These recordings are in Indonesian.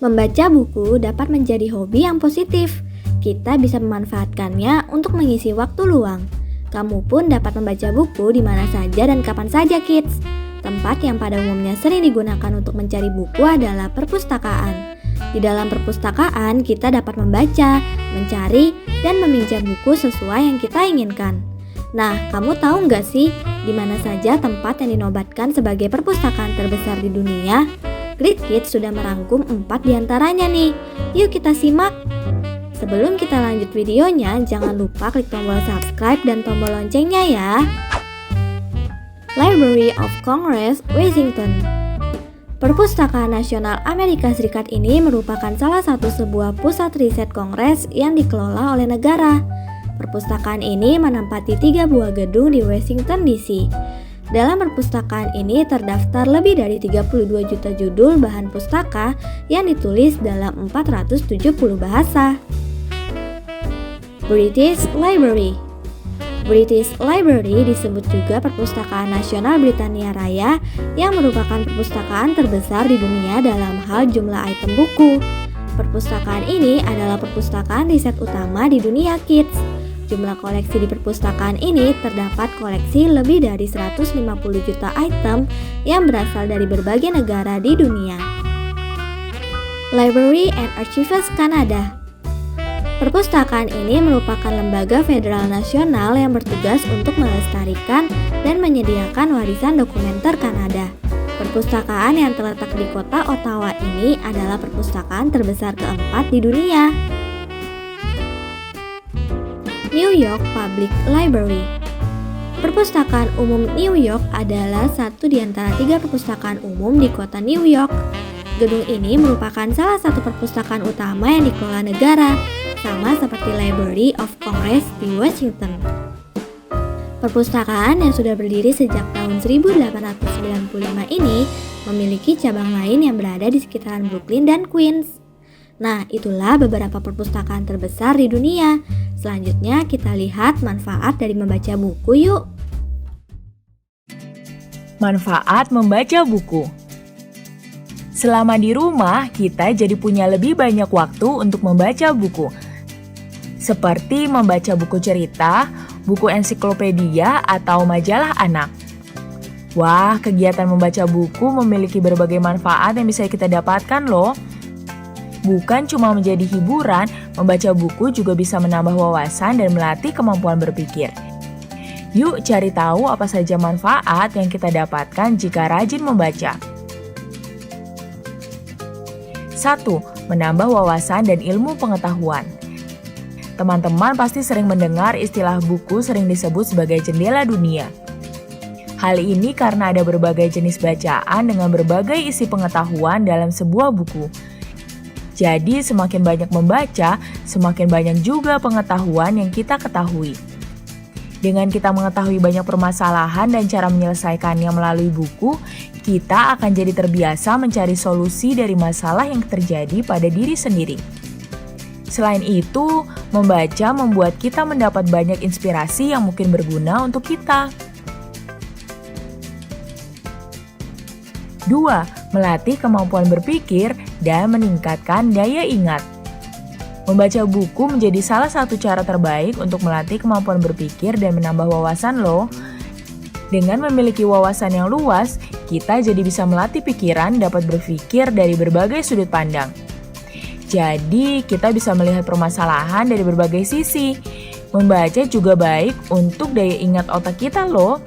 Membaca buku dapat menjadi hobi yang positif. Kita bisa memanfaatkannya untuk mengisi waktu luang. Kamu pun dapat membaca buku di mana saja dan kapan saja, kids. Tempat yang pada umumnya sering digunakan untuk mencari buku adalah perpustakaan. Di dalam perpustakaan, kita dapat membaca, mencari, dan meminjam buku sesuai yang kita inginkan. Nah, kamu tahu nggak sih di mana saja tempat yang dinobatkan sebagai perpustakaan terbesar di dunia? Great Kids sudah merangkum 4 diantaranya nih. Yuk kita simak. Sebelum kita lanjut videonya, jangan lupa klik tombol subscribe dan tombol loncengnya ya. Library of Congress, Washington. Perpustakaan Nasional Amerika Serikat ini merupakan salah satu sebuah pusat riset Kongres yang dikelola oleh negara. Perpustakaan ini menempati 3 buah gedung di Washington DC. Dalam perpustakaan ini terdaftar lebih dari 32 juta judul bahan pustaka yang ditulis dalam 470 bahasa. British Library. British Library disebut juga Perpustakaan Nasional Britania Raya yang merupakan perpustakaan terbesar di dunia dalam hal jumlah item buku. Perpustakaan ini adalah perpustakaan riset utama di dunia kids. Jumlah koleksi di perpustakaan ini terdapat koleksi lebih dari 150 juta item yang berasal dari berbagai negara di dunia. Library and Archives Canada. Perpustakaan ini merupakan lembaga federal nasional yang bertugas untuk melestarikan dan menyediakan warisan dokumenter Kanada. Perpustakaan yang terletak di kota Ottawa ini adalah perpustakaan terbesar keempat di dunia. New York Public Library. Perpustakaan Umum New York adalah satu di antara 3 perpustakaan umum di kota New York. Gedung ini merupakan salah satu perpustakaan utama yang dikelola negara, sama seperti Library of Congress di Washington. Perpustakaan yang sudah berdiri sejak tahun 1895 ini memiliki cabang lain yang berada di sekitaran Brooklyn dan Queens. Nah, itulah beberapa perpustakaan terbesar di dunia. Selanjutnya kita lihat manfaat dari membaca buku yuk. Manfaat membaca buku. Selama di rumah, kita jadi punya lebih banyak waktu untuk membaca buku. Seperti membaca buku cerita, buku ensiklopedia, atau majalah anak. Wah, kegiatan membaca buku memiliki berbagai manfaat yang bisa kita dapatkan loh. Bukan cuma menjadi hiburan, membaca buku juga bisa menambah wawasan dan melatih kemampuan berpikir. Yuk cari tahu apa saja manfaat yang kita dapatkan jika rajin membaca. 1. Menambah wawasan dan ilmu pengetahuan. Teman-teman pasti sering mendengar istilah buku sering disebut sebagai jendela dunia. Hal ini karena ada berbagai jenis bacaan dengan berbagai isi pengetahuan dalam sebuah buku. Jadi semakin banyak membaca, semakin banyak juga pengetahuan yang kita ketahui. Dengan kita mengetahui banyak permasalahan dan cara menyelesaikannya melalui buku, kita akan jadi terbiasa mencari solusi dari masalah yang terjadi pada diri sendiri. Selain itu, membaca membuat kita mendapat banyak inspirasi yang mungkin berguna untuk kita. 2. Melatih kemampuan berpikir dan meningkatkan daya ingat. Membaca buku menjadi salah satu cara terbaik untuk melatih kemampuan berpikir dan menambah wawasan loh. Dengan memiliki wawasan yang luas, kita jadi bisa melatih pikiran dapat berpikir dari berbagai sudut pandang. Jadi, kita bisa melihat permasalahan dari berbagai sisi. Membaca juga baik untuk daya ingat otak kita loh.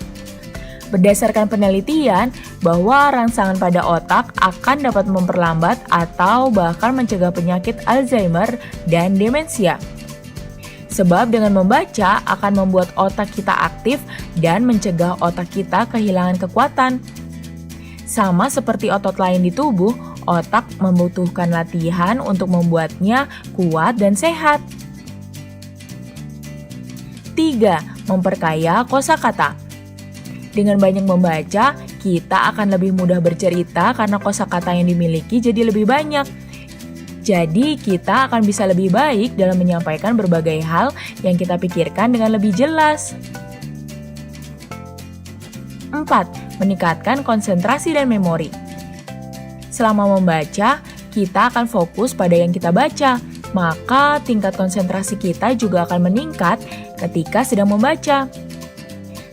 Berdasarkan penelitian, bahwa rangsangan pada otak akan dapat memperlambat atau bahkan mencegah penyakit Alzheimer dan demensia. Sebab dengan membaca akan membuat otak kita aktif dan mencegah otak kita kehilangan kekuatan. Sama seperti otot lain di tubuh, otak membutuhkan latihan untuk membuatnya kuat dan sehat. 3. Memperkaya kosakata. Dengan banyak membaca, kita akan lebih mudah bercerita karena kosakata yang dimiliki jadi lebih banyak. Jadi, kita akan bisa lebih baik dalam menyampaikan berbagai hal yang kita pikirkan dengan lebih jelas. 4. Meningkatkan konsentrasi dan memori. Selama membaca, kita akan fokus pada yang kita baca. Maka tingkat konsentrasi kita juga akan meningkat ketika sedang membaca.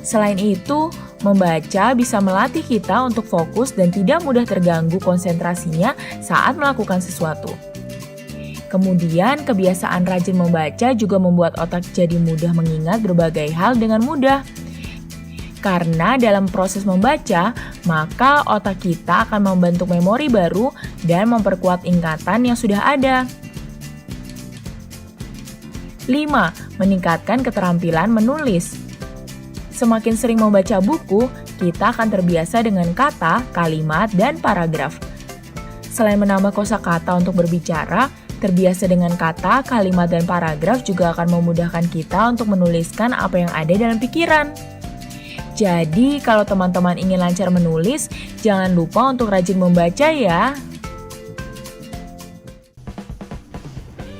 Selain itu, membaca bisa melatih kita untuk fokus dan tidak mudah terganggu konsentrasinya saat melakukan sesuatu. Kemudian, kebiasaan rajin membaca juga membuat otak jadi mudah mengingat berbagai hal dengan mudah. Karena dalam proses membaca, maka otak kita akan membentuk memori baru dan memperkuat ingatan yang sudah ada. 5. Meningkatkan keterampilan menulis. Semakin sering membaca buku, kita akan terbiasa dengan kata, kalimat, dan paragraf. Selain menambah kosakata untuk berbicara, terbiasa dengan kata, kalimat, dan paragraf juga akan memudahkan kita untuk menuliskan apa yang ada dalam pikiran. Jadi, kalau teman-teman ingin lancar menulis, jangan lupa untuk rajin membaca ya.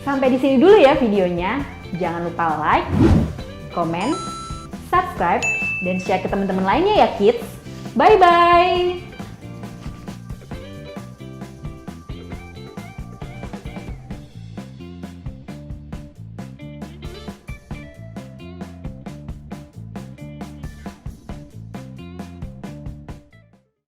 Sampai di sini dulu ya videonya. Jangan lupa like, komen, subscribe, dan share ke teman-teman lainnya ya kids. Bye-bye!